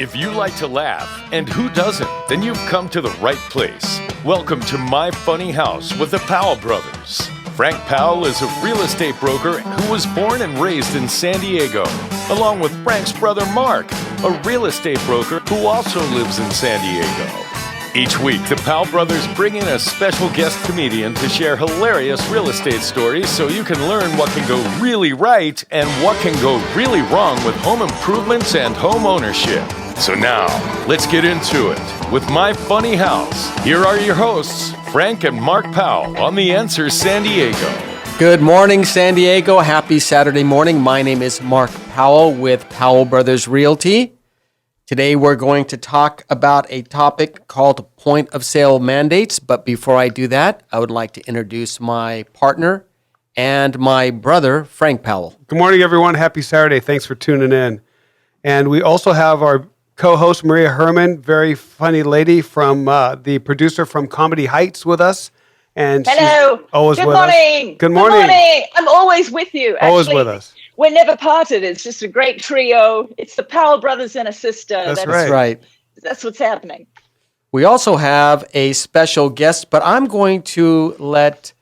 If you like to laugh, and who doesn't, then you've come to the right place. Welcome to My Funny House with the Powell brothers. Frank Powell is a real estate broker who was born and raised in San Diego, along with Frank's brother Mark, a real estate broker who also lives in San Diego. Each week, the Powell brothers bring in a special guest comedian to share hilarious real estate stories so you can learn what can go really right and what can go really wrong with home improvements and home ownership. So now, let's get into it. With My Funny House, here are your hosts, Frank and Mark Powell on The Answer San Diego. Good morning, San Diego. Happy Saturday morning. My name is Mark Powell with Powell Brothers Realty. Today we're going to talk about a topic called point of sale mandates. But before I do that, I would like to introduce my partner and my brother, Frank Powell. Good morning, everyone. Happy Saturday. Thanks for tuning in. And we also have our co-host, Maria Herman, very funny lady from the producer from Comedy Heights with us. And hello. She's always Good with morning. us. Good morning. Good morning. I'm always with you. Always with us. We're never parted. It's just a great trio. It's the Powell brothers and a sister. That's right. That's what's happening. We also have a special guest, but I'm going to let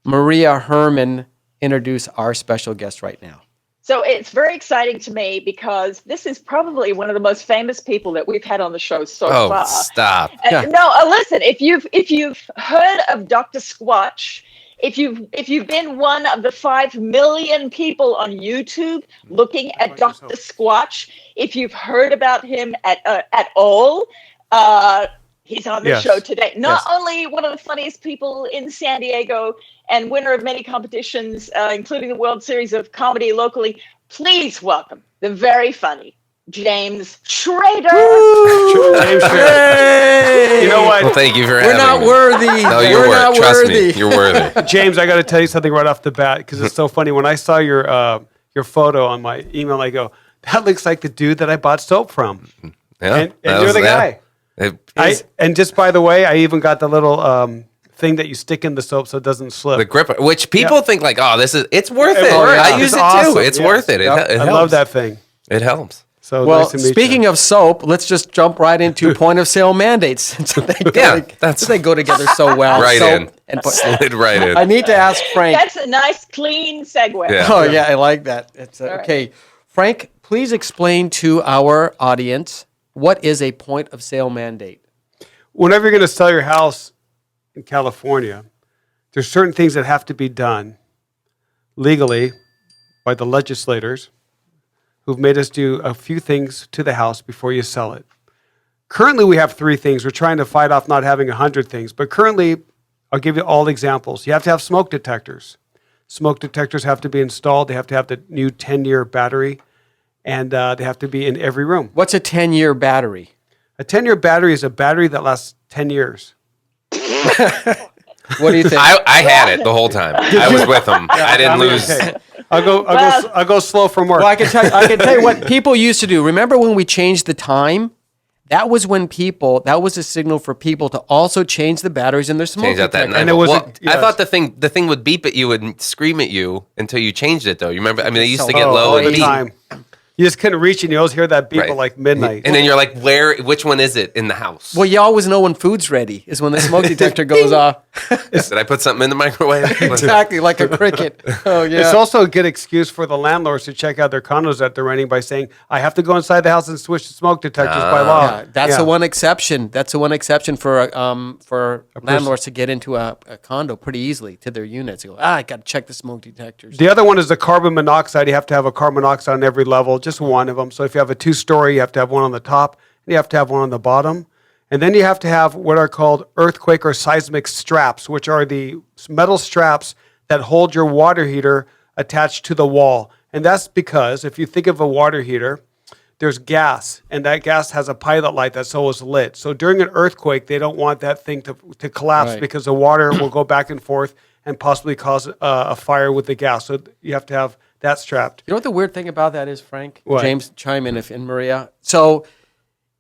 Maria Herman introduce our special guest right now. So it's very exciting to me because this is probably one of the most famous people that we've had on the show so far. Oh, stop. No, listen, if you've heard of Dr. Squatch, if you've been one of the 5 million people on YouTube looking at Dr. Squatch, if you've heard about him at all, he's on the show today. Not only one of the funniest people in San Diego and winner of many competitions, including the World Series of Comedy locally, please welcome the very funny James Schrader. James Schrader. You know what? Well, thank you for having me. We're not worthy. No, you're worthy. Trust me, you're worthy. James, I got to tell you something right off the bat because it's so funny. When I saw your photo on my email, I go, that looks like the dude that I bought soap from. Yeah, and you're the guy. And just by the way, I even got the little thing that you stick in the soap so it doesn't slip. The gripper, which people think like, oh, it's worth it. Oh, yeah. I use it awesome. too. It's worth it. It I helps. love that thing. It helps. So Well, nice to meet speaking you. of soap, let's just jump right into point of sale mandates. Since they go together so well. Right soap in. And Slid right in. I need to ask Frank. That's a nice, clean segue. Yeah. Oh, yeah, I like that. It's All right. okay. Frank, please explain to our audience what is a point of sale mandate? Whenever you're going to sell your house in California, there's certain things that have to be done legally by the legislators who've made us do a few things to the house before you sell it. Currently, we have 3 things. We're trying to fight off not having 100 things. But currently, I'll give you all the examples. You have to have smoke detectors. Smoke detectors have to be installed. They have to have the new 10-year battery, and they have to be in every room. What's a 10-year battery? A 10-year battery is a battery that lasts 10 years. What do you think? I had it the whole time. I was with them. I didn't lose. Okay. I'll go slow from work. Well, I can tell you what people used to do. Remember when we changed the time? That was a signal for people to also change the batteries in their smoke Change out that detector. night. And it was I thought the thing would beep at you and scream at you until you changed it, though. You remember? I mean, they used to get low all and the beep. time. You just couldn't reach and you always hear that beep Right. at like midnight. And then you're like, which one is it in the house? Well, you always know when food's ready is when the smoke detector goes off. Did I put something in the microwave? Exactly, like a cricket. Oh, yeah. It's also a good excuse for the landlords to check out their condos that they're renting by saying, I have to go inside the house and switch the smoke detectors by law. Yeah, that's the one exception. That's the one exception for landlords to get into a condo pretty easily to their units. They go, I got to check the smoke detectors. The other one is the carbon monoxide. You have to have a carbon monoxide on every level, just one of them. So if you have a 2-story, you have to have one on the top, and you have to have one on the bottom. And then you have to have what are called earthquake or seismic straps, which are the metal straps that hold your water heater attached to the wall. And that's because if you think of a water heater, there's gas, and that gas has a pilot light that's always lit. So during an earthquake, they don't want that thing to collapse because the water will go back and forth and possibly cause a fire with the gas. So you have to have that strapped. You know what the weird thing about that is, Frank? What? James, chime in and Maria. So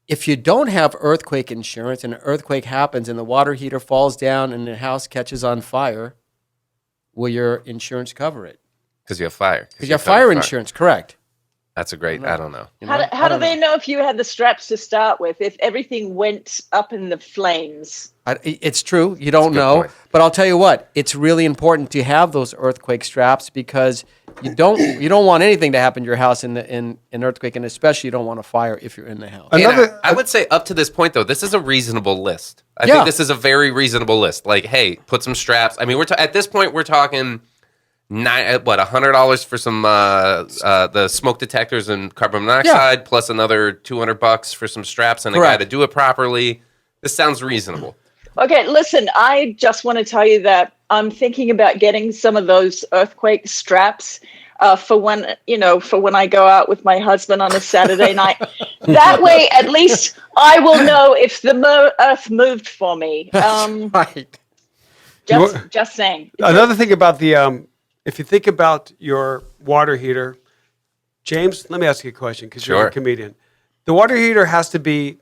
if you don't have earthquake insurance and an earthquake happens and the water heater falls down and the house catches on fire, will your insurance cover it? Because you have fire. Because you have fire insurance, correct? That's a great. I don't know. How do they know if you had the straps to start with? If everything went up in the flames? It's true. You don't That's a good know. point. But I'll tell you what. It's really important to have those earthquake straps because you don't want anything to happen to your house in an earthquake, and especially you don't want a fire if you're in the house. And Another- I would say up to this point, though, this is a reasonable list. I Yeah. think this is a very reasonable list. Like, hey, put some straps. I mean, at this point, we're talking $100 for some the smoke detectors and carbon monoxide, plus another $200 for some straps and a guy Correct. to do it properly. This sounds reasonable. Okay, listen, I just want to tell you that I'm thinking about getting some of those earthquake straps for when I go out with my husband on a Saturday night. That way, at least I will know if the earth moved for me. Right. Just saying. Another thing about the, if you think about your water heater, James, let me ask you a question because you're Sure. a comedian. The water heater has to be,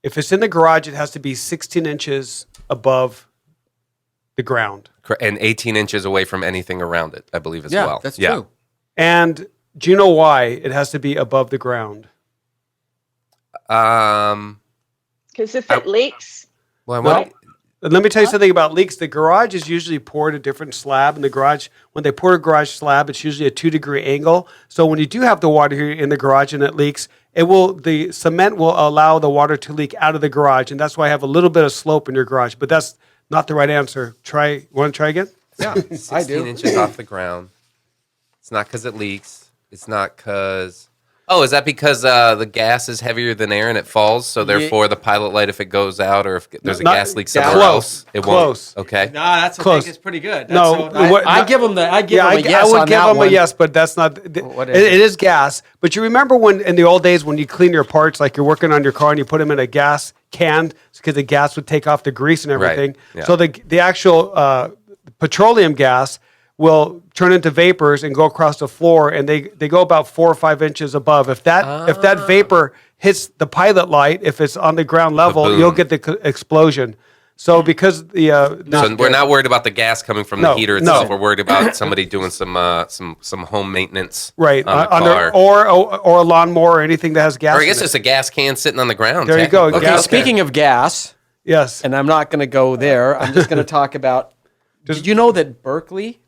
if it's in the garage, it has to be 16 inches above the ground. And 18 inches away from anything around it, I believe, as Yeah, well. that's true. And do you know why it has to be above the ground? Because if it leaks, Well, Well, let me tell you something about leaks. The garage is usually poured a different slab. In the garage, when they pour a garage slab, it's usually a 2-degree angle. So when you do have the water heater in the garage and it leaks, the cement will allow the water to leak out of the garage, and that's why I have a little bit of slope in your garage. But that's not the right answer. Want to try again? Yeah, 16 I do. inches off the ground. It's not because it leaks. It's not because... Oh, is that because the gas is heavier than air and it falls? So therefore, the pilot light, if it goes out or if there's a Not- gas leak yeah, somewhere close, else, it close. won't. Okay. No, that's Close. think it's pretty good. No, I give them a yes I would on give that them one. a yes, but that's not. What It is it? is gas. But you remember when in the old days when you clean your parts, like you're working on your car and you put them in a gas can because the gas would take off the grease and Right, everything. yeah. So the actual petroleum gas will turn into vapors and go across the floor, and they go about 4 or 5 inches above. If that vapor hits the pilot light, if it's on the ground level, Kaboom. you'll get the explosion. So because the So we're not worried about the gas coming from the No, heater itself. no. We're worried about somebody doing some home maintenance, right on the on car. or a lawnmower or anything that has gas. Or I in guess it. just a gas can sitting on the ground. There you go, technically. Okay, gas speaking of gas, Yes. and I'm not going to go there. I'm just going to talk about. Did you know that Berkeley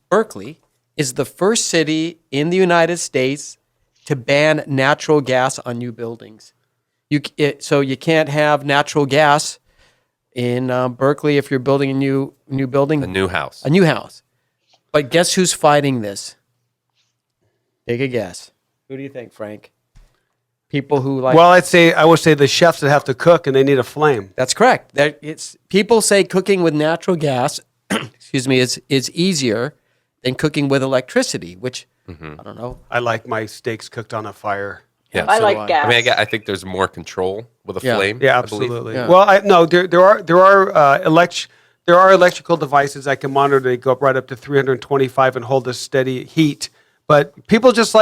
is the first city in the United States to ban natural gas on new buildings? So you can't have natural gas in Berkeley if you're building a new building, A new house. a new house. But guess who's fighting this? Take a guess. Who do you think, Frank? People who like. Well, I would say the chefs that have to cook and they need a flame. That's correct. It's people say cooking with natural gas, excuse me, is easier than cooking with electricity, which I don't know. I like my steaks cooked on a fire. Yeah. I so like do I. gas. I mean, I think there's more control with a Yeah. flame. Yeah, I believe. absolutely. Yeah. Well, there are electrical devices that can monitor. They go up right up to 325 and hold a steady heat. But people just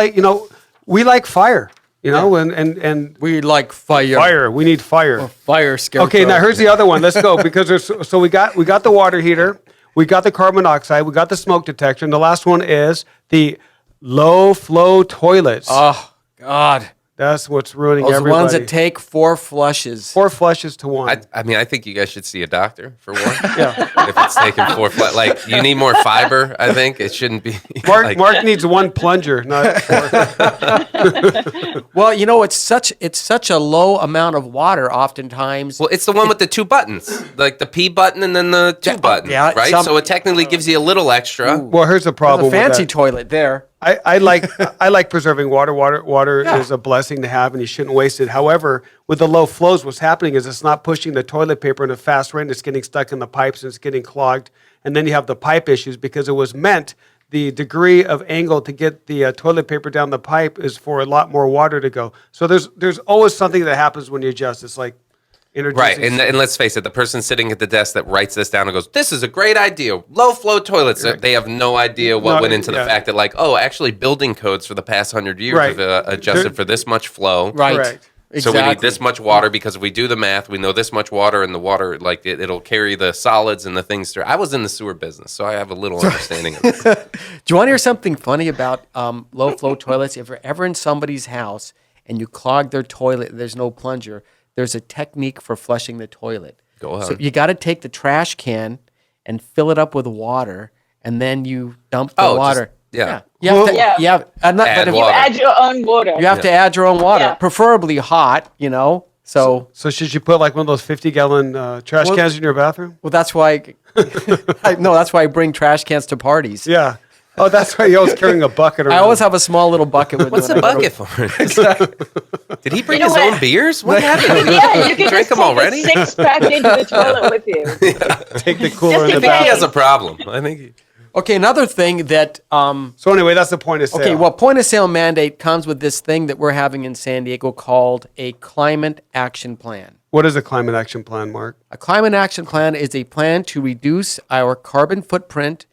we like fire, and We like fire. fire. We need fire. Fire scarecrow. Okay, now here's the other one. Let's go because we got the water heater, we got the carbon monoxide, we got the smoke detector, and the last one is the low flow toilets. Oh God, That's what's ruining those everybody. ones that take 4 flushes. 4 flushes to 1. I mean, I think you guys should see a doctor for one. Yeah. If it's taking 4 like you need more fiber. I think it shouldn't be. Mark needs 1 plunger, not 4. Well, it's such a low amount of water. Oftentimes, Well, it's the one with the 2 buttons, like the P button and then the 2 button, yeah, right? So it technically gives you a little extra. Well, here's the there's problem a fancy with that. toilet there. I like preserving water. Water is a blessing to have, and you shouldn't waste it. However, with the low flows, what's happening is it's not pushing the toilet paper in a fast rain. It's getting stuck in the pipes and it's getting clogged. And then you have the pipe issues because it was meant the degree of angle to get the toilet paper down the pipe is for a lot more water to go. So there's always something that happens when you adjust. It's like Right, introducing and let's face it, the person sitting at the desk that writes this down and goes, "This is a great idea, low flow toilets." They have no idea what No, went into the yeah. fact that, actually, building codes for the past 100 years Right. have adjusted for this much flow. Right. Correct. So we need Exactly. this much water because if we do the math, we know this much water, and the water, like it'll carry the solids and the things through. I was in the sewer business, so I have a little understanding of this. Do you want to hear something funny about low flow toilets? If you're ever in somebody's house and you clog their toilet, there's no plunger, there's a technique for flushing the toilet. Go ahead. So you got to take the trash can and fill it up with water, and then you dump the water. yeah. You have to, Yeah. you have, Add but if You water. add your own water. you have to add your own water, Yeah. preferably hot, So, So should you put like one of those 50-gallon trash Well- cans in your bathroom? well, that's why, that's why I bring trash cans to parties. Yeah. Oh, that's why you're always carrying a bucket around. I always have a small little bucket with What's me the when I go to- bucket for? Did he bring You know his own what? beers? What happened? Yeah, you can Drink just them take already? a six-pack into the toilet with you. take the cooler Just in a the I think he bathroom. has a problem. I think. Okay, another thing that So anyway, that's the point of sale. okay, well, point of sale mandate comes with this thing that we're having in San Diego called a climate action plan. What is a climate action plan, Mark? A climate action plan is a plan to reduce our carbon footprint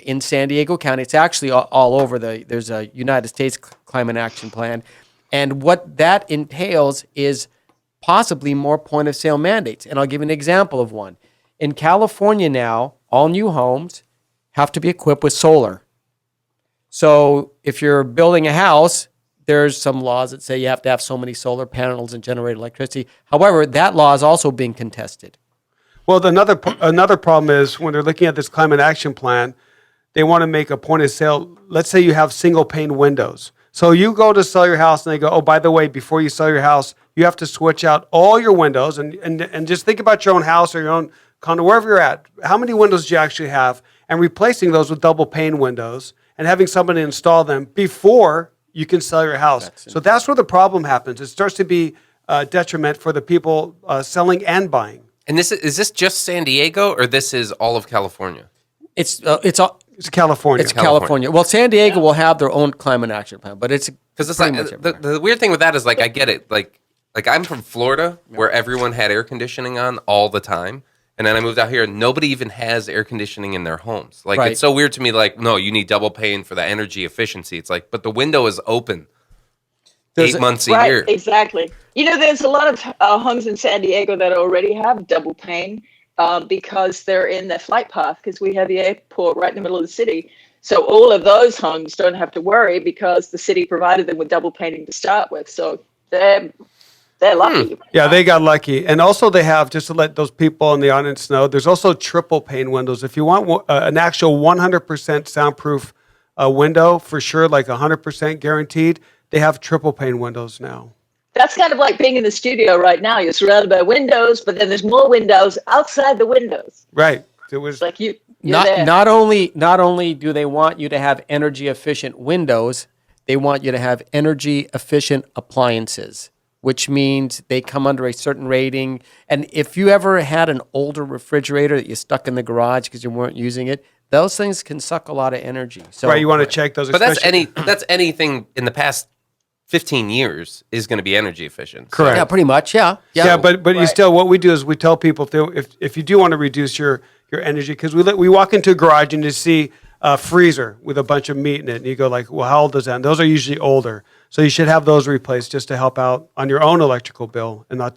in San Diego County. It's actually all over there's a United States climate action plan. And what that entails is possibly more point of sale mandates. And I'll give you an example of one. In California now, all new homes have to be equipped with solar. So if you're building a house, there's some laws that say you have to have so many solar panels and generate electricity. However, that law is also being contested. Well, another problem is when they're looking at this climate action plan, they want to make a point of sale. Let's say you have single pane windows. So you go to sell your house and they go, oh, by the way, before you sell your house, you have to switch out all your windows and just think about your own house or your own condo, wherever you're at. How many windows do you actually have? And replacing those with double pane windows and having somebody install them before you can sell your house. So that's where the problem happens. It starts to be detriment for the people selling and buying. And is this just San Diego or this is all of California? It's It's California. California. Well, San Diego will have their own climate action plan, but it's Because it's pretty like much everywhere. the weird thing with that is like I get it. Like I'm from Florida where everyone had air conditioning on all the time. And then I moved out here and nobody even has air conditioning in their homes. Like Right. it's so weird to me, like, no, you need double pane for the energy efficiency. It's like, but the window is open There's 8 months a Right, year. exactly. There's a lot of homes in San Diego that already have double pane because they're in their flight path because we have the airport right in the middle of the city. So all of those homes don't have to worry because the city provided them with double painting to start with. So they're lucky. Yeah, they got lucky. And also they have, just to let those people in the audience know, there's also triple pane windows. If you want an actual 100% soundproof window, for sure, like 100% guaranteed, they have triple pane windows now. That's kind of like being in the studio right now. You're surrounded by windows, but then there's more windows outside the windows. Right. It was It's like you're there. not only do they want you to have energy efficient windows, they want you to have energy efficient appliances, which means they come under a certain rating. And if you ever had an older refrigerator that you stuck in the garage because you weren't using it, those things can suck a lot of energy. So right. You want to check those. But that's especially- that's anything in the past 15 years is going to be energy efficient. So- Correct. yeah, pretty much, yeah. Yeah, but you Right. still, what we do is we tell people if you do want to reduce your energy, because we walk into a garage and you see a freezer with a bunch of meat in it, and you go like, well, how old is that? And those are usually older, so you should have those replaced just to help out on your own electrical bill and not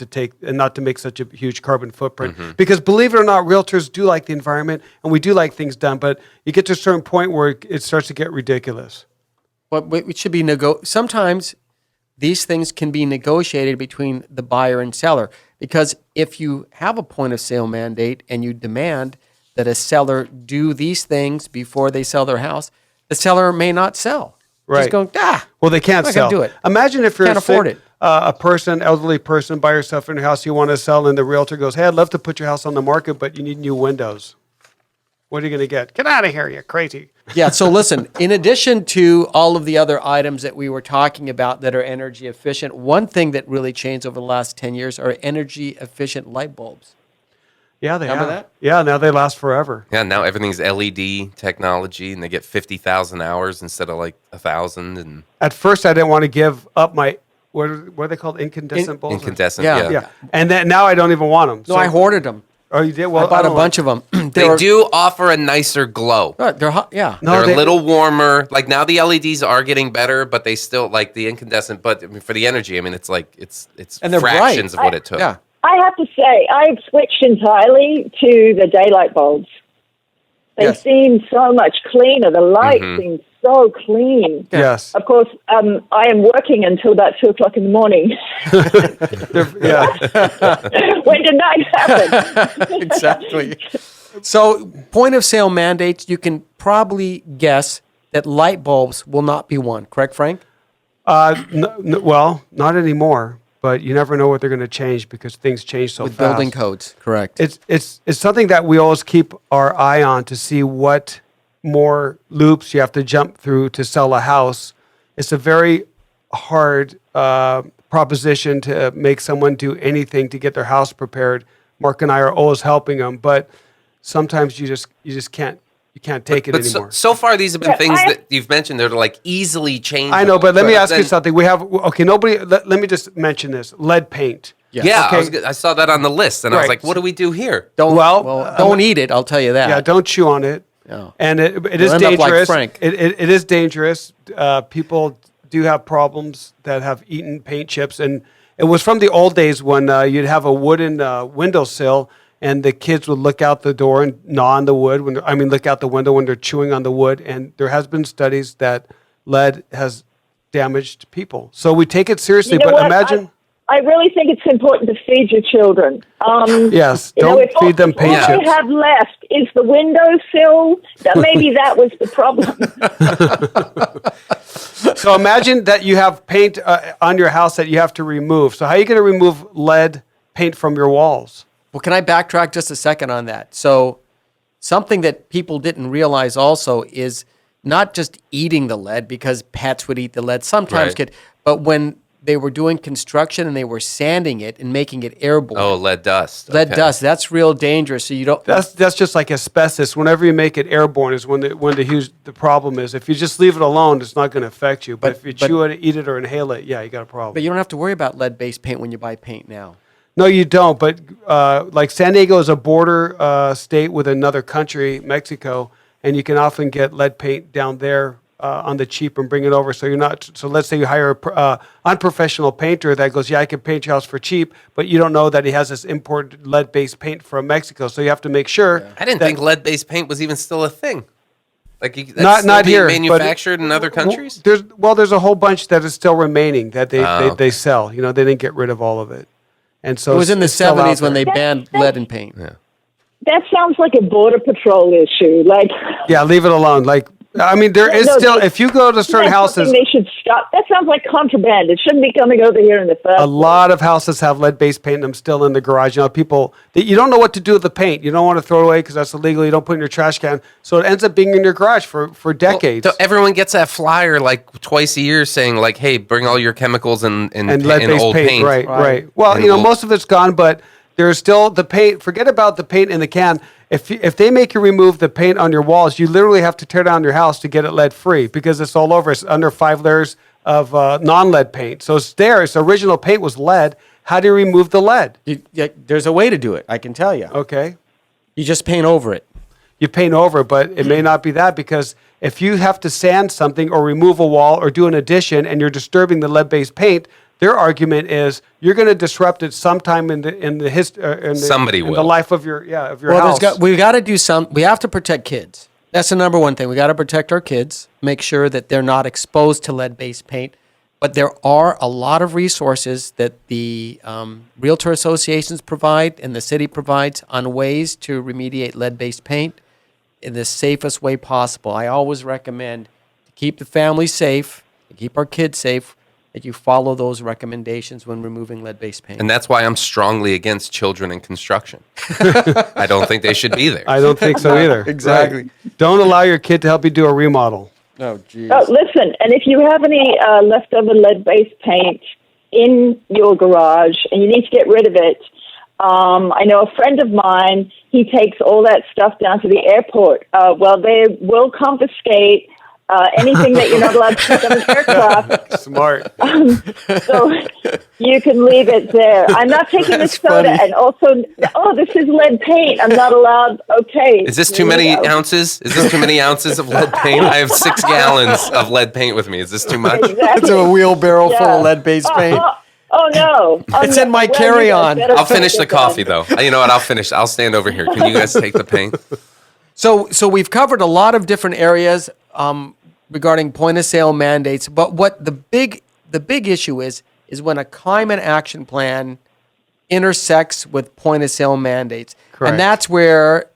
to make such a huge carbon footprint. Because believe it or not, realtors do like the environment and we do like things done, but you get to a certain point where it starts to get ridiculous. But it should be sometimes these things can be negotiated between the buyer and seller, because if you have a point of sale mandate and you demand that a seller do these things before they sell their house, the seller may not sell. Right. Just going, Well, they can't I'm not sell. gonna do it. Imagine if you're Can't afford it. a person, elderly person, by yourself in your house, you want to sell, and the realtor goes, "Hey, I'd love to put your house on the market, but you need new windows." What are you going to get? Get out of here, you crazy. yeah, so listen, in addition to all of the other items that we were talking about that are energy efficient, one thing that really changed over the last 10 years are energy efficient light bulbs. Yeah, they Remember have. that? Yeah, now they last forever. Yeah, now everything's LED technology, and they get 50,000 hours instead of like 1,000. And At first, I didn't want to give up my what are they called? Incandescent bulbs. incandescent. Yeah. Yeah, and then now I don't even want them. No, I hoarded them. Oh, you did? Well, I bought a don't bunch of them. They do offer a nicer glow. They're hot. Yeah. No, They're they- a little warmer. Like now the LEDs are getting better, but they still like the incandescent. But I mean, for the energy, I mean, it's like it's And they're fractions bright. of what it took. Yeah. I have to say, I've switched entirely to the daylight bulbs. They Yes. seem so much cleaner. The light seems so clean. Yes. Of course, I am working until about 2:00 in the morning. Yeah. When did night happen? Exactly. So, point of sale mandates, you can probably guess that light bulbs will not be one. Correct, Frank? Well, not anymore. But you never know what they're going to change because things change so With fast. building codes. Correct. It's something that we always keep our eye on to see what more loops you have to jump through to sell a house. It's a very hard proposition to make someone do anything to get their house prepared. Mark and I are always helping them, but sometimes you just can't take it But anymore. so far, these have been Yeah, things I- that you've mentioned that are like easily changeable. I know, but let me ask you then- something. We have let me just mention this: lead paint. Yes. Yeah, Okay. I saw that on the list, and I was Right. like, "What do we do here?" Don't, Well, don't eat it, I'll tell you that. Yeah, don't chew on it. No. And it is end up like dangerous. Frank. It is dangerous. People do have problems that have eaten paint chips, and it was from the old days when you'd have a wooden windowsill, and the kids would look out the door and gnaw on the wood. Look out the window when they're chewing on the wood. And there has been studies that lead has damaged people. So we take it seriously. You know but what? imagine, I really think it's important to feed your children. yes, You know, don't if all- feed them if paint all chips. they have left is the windowsill. That maybe that was the problem. So imagine that you have paint on your house that you have to remove. So how are you going to remove lead paint from your walls? Well, can I backtrack just a second on that? So, something that people didn't realize also is not just eating the lead, because pets would eat the lead. Sometimes Right. but when they were doing construction and they were sanding it and making it airborne, Oh, lead dust. lead Okay. dust, that's real dangerous. So you don't. That's just like asbestos. Whenever you make it airborne is when the problem is. If you just leave it alone, it's not going to affect you. But if you chew it, eat it, or inhale it, yeah, you got a problem. But you don't have to worry about lead-based paint when you buy paint now. No, you don't. But like San Diego is a border state with another country, Mexico, and you can often get lead paint down there on the cheap and bring it over. So you're not. So let's say you hire a unprofessional painter that goes, yeah, I can paint your house for cheap, but you don't know that he has this imported lead-based paint from Mexico. So you have to make sure. I didn't that- think lead-based paint was even still a thing. Like that's Not still being here, but manufactured in other countries. There's a whole bunch that is still remaining that they okay. they sell. You know, they didn't get rid of all of it, and so It was in the it's still out 70s when they there. banned lead in paint. That sounds like a border patrol issue. Like, Yeah, leave it alone. Like, I mean, there is No, still. they- If you go to certain that's houses, something they should stop. That sounds like contraband. It shouldn't be coming over here in the first a lot of houses have lead-based paint in them still in the garage. You know, people you don't know what to do with the paint. You don't want to throw it away because that's illegal. You don't put it in your trash can, so it ends up being in your garage for decades. So everyone gets that flyer like twice a year saying like, "Hey, bring all your chemicals and lead-based old paint, right, right. Well, And you know, we'll- most of it's gone, but there's still the paint. Forget about the paint in the can. If they make you remove the paint on your walls, you literally have to tear down your house to get it lead-free because it's all over. It's under 5 layers of non-lead paint. So it's there. Its original paint was lead. How do you remove the lead? There's a way to do it, I can tell you. Okay. You just paint over it. You paint over, it, but it may not be that because if you have to sand something or remove a wall or do an addition and you're disturbing the lead-based paint, their argument is you're going to disrupt it sometime in the history. Somebody in will. the life of your house. We got to do we have to protect kids. That's the number one thing. We got to protect our kids, make sure that they're not exposed to lead-based paint. But there are a lot of resources that the realtor associations provide and the city provides on ways to remediate lead-based paint in the safest way possible. I always recommend to keep the family safe, to keep our kids safe, that you follow those recommendations when removing lead-based paint. And that's why I'm strongly against children in construction. I don't think they should be there. I don't think so either. Exactly. Right. Don't allow your kid to help you do a remodel. Oh, geez. Oh, listen, and if you have any leftover lead-based paint in your garage and you need to get rid of it, I know a friend of mine, he takes all that stuff down to the airport. They will confiscate anything that you're not allowed to put on an aircraft. Smart. So you can leave it there. I'm not taking That's the soda, funny. and also, this is lead paint. I'm not allowed. Okay. Is this too many ounces? Is this too many ounces of lead paint? I have 6 gallons of lead paint with me. Is this too much? Exactly. It's a wheelbarrow full Yeah. of lead-based paint. Oh no! It's in my carry-on. I'll finish the coffee, though. You know what? I'll finish. I'll stand over here. Can you guys take the paint? So we've covered a lot of different areas regarding point-of-sale mandates, but what the big issue is when a climate action plan intersects with point-of-sale mandates. Correct. And that's where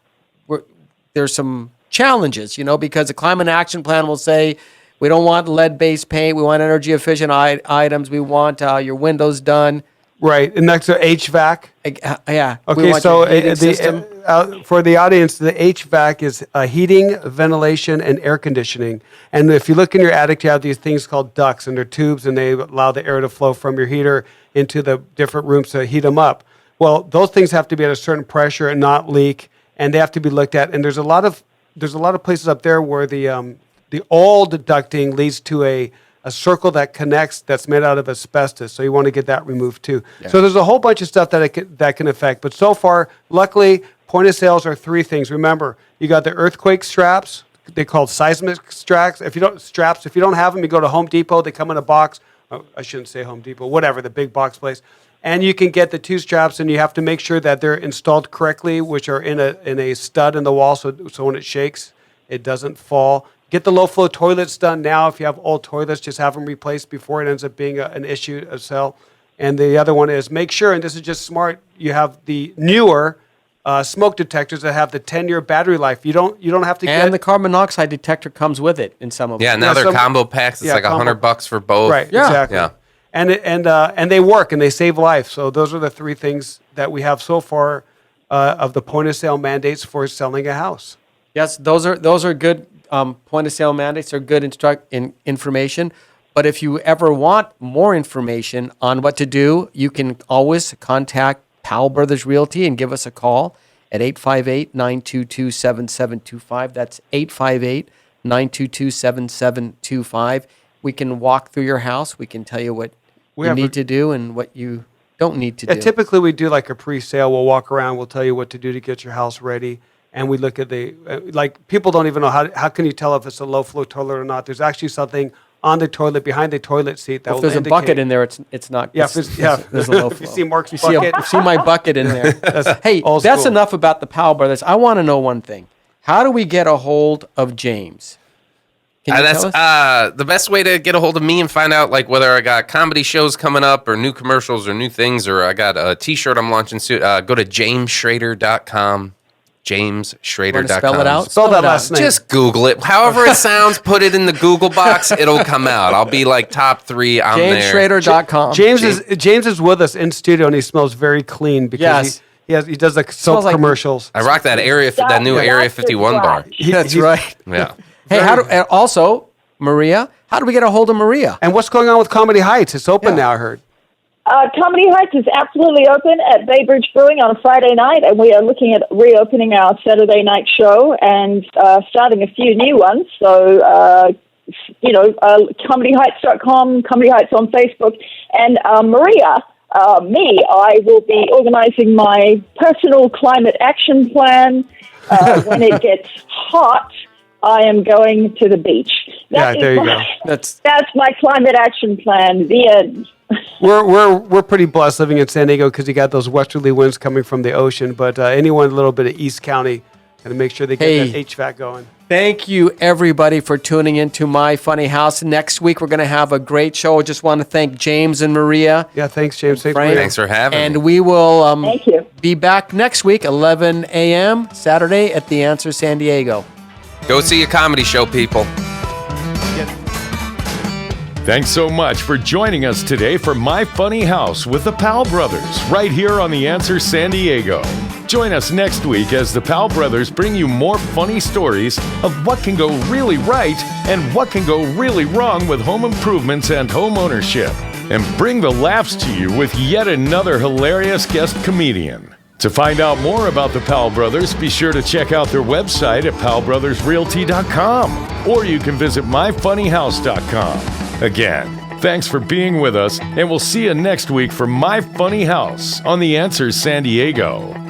there's some challenges, because the climate action plan will say, we don't want lead-based paint. We want energy-efficient items. We want your windows done. Right, and next to HVAC. Yeah. we Okay, want so your heating system. for the audience, the HVAC is heating, ventilation, and air conditioning. And if you look in your attic, you have these things called ducts, and they're tubes, and they allow the air to flow from your heater into the different rooms to heat them up. Well, those things have to be at a certain pressure and not leak, and they have to be looked at. And there's a lot of places up there where the old ducting leads to a circle that connects that's made out of asbestos. So you want to get that removed too. Yeah. So there's a whole bunch of stuff that can affect. But so far, luckily, point of sales are 3 things. Remember, you got the earthquake straps. They called seismic straps. If you don't have them, you go to Home Depot. They come in a box. Oh, I shouldn't say Home Depot. Whatever, the big box place. And you can get the 2 straps, and you have to make sure that they're installed correctly, which are in a stud in the wall, so when it shakes, it doesn't fall. Get the low-flow toilets done now. If you have old toilets, just have them replaced before it ends up being an issue, a sell. And the other one is make sure, and this is just smart, you have the newer smoke detectors that have the 10-year battery life. You don't have to And the carbon monoxide detector comes with it in some of them. Yeah, now they're combo packs. It's like $100 for both. Right, Yeah. exactly. Yeah. And they work, and they save life. So those are the 3 things that we have so far of the point-of-sale mandates for selling a house. Yes, those are good point-of-sale mandates. Are good information. But if you ever want more information on what to do, you can always contact Powell Brothers Realty and give us a call at 858-922-7725. That's 858-922-7725. We can walk through your house. We can tell you what you need to do and what you don't need to do. Typically, we do like a pre-sale. We'll walk around. We'll tell you what to do to get your house ready. And we look at people don't even know how can you tell if it's a low-flow toilet or not. There's actually something on the toilet, behind the toilet seat that will if there's indicate. a bucket in there, it's not. Yeah, there's a low flow. You see Mark's bucket. You see my bucket in there. Hey, old that's school. enough about the Powell brothers. I want to know one thing. How do we get a hold of James? Can you tell us? The best way to get a hold of me and find out whether I got comedy shows coming up or new commercials or new things, or I got a T-shirt I'm launching soon. Go to jamesschrader.com. JamesSchrader.com. Spell it out. Spell that last name. Just Google it. However it sounds, put it in the Google box. It'll come out. I'll be top 3 on there. JamesSchrader.com. James is with us in studio, and he smells very clean because he does soap commercials. I rock that that new Area 51 bar. That's right. Yeah. Hey, and also, Maria, how do we get a hold of Maria? And what's going on with Comedy Heights? It's open now, I heard. Comedy Heights is absolutely open at Bay Bridge Brewing on a Friday night, and we are looking at reopening our Saturday night show and starting a few new ones. So, comedyheights.com, Comedy Heights on Facebook. And Maria, I will be organizing my personal climate action plan. When it gets hot, I am going to the beach. There you go. That's my climate action plan. The end. We're pretty blessed living in San Diego because you got those westerly winds coming from the ocean. But anyone a little bit of East County, got to make sure they get that HVAC going. Thank you, everybody, for tuning into My Funny House. Next week, we're going to have a great show. I just want to thank James and Maria. Yeah, thanks, James. Thanks for having me. And we will thank you. Be back next week, 11 a.m. Saturday at The Answer San Diego. Go see a comedy show, people. Thanks so much for joining us today for My Funny House with the Powell Brothers, right here on The Answer San Diego. Join us next week as the Powell Brothers bring you more funny stories of what can go really right and what can go really wrong with home improvements and home ownership. And bring the laughs to you with yet another hilarious guest comedian. To find out more about the Powell Brothers, be sure to check out their website at powellbrothersrealty.com, or you can visit myfunnyhouse.com. Again, thanks for being with us, and we'll see you next week for My Funny House on The Answer San Diego.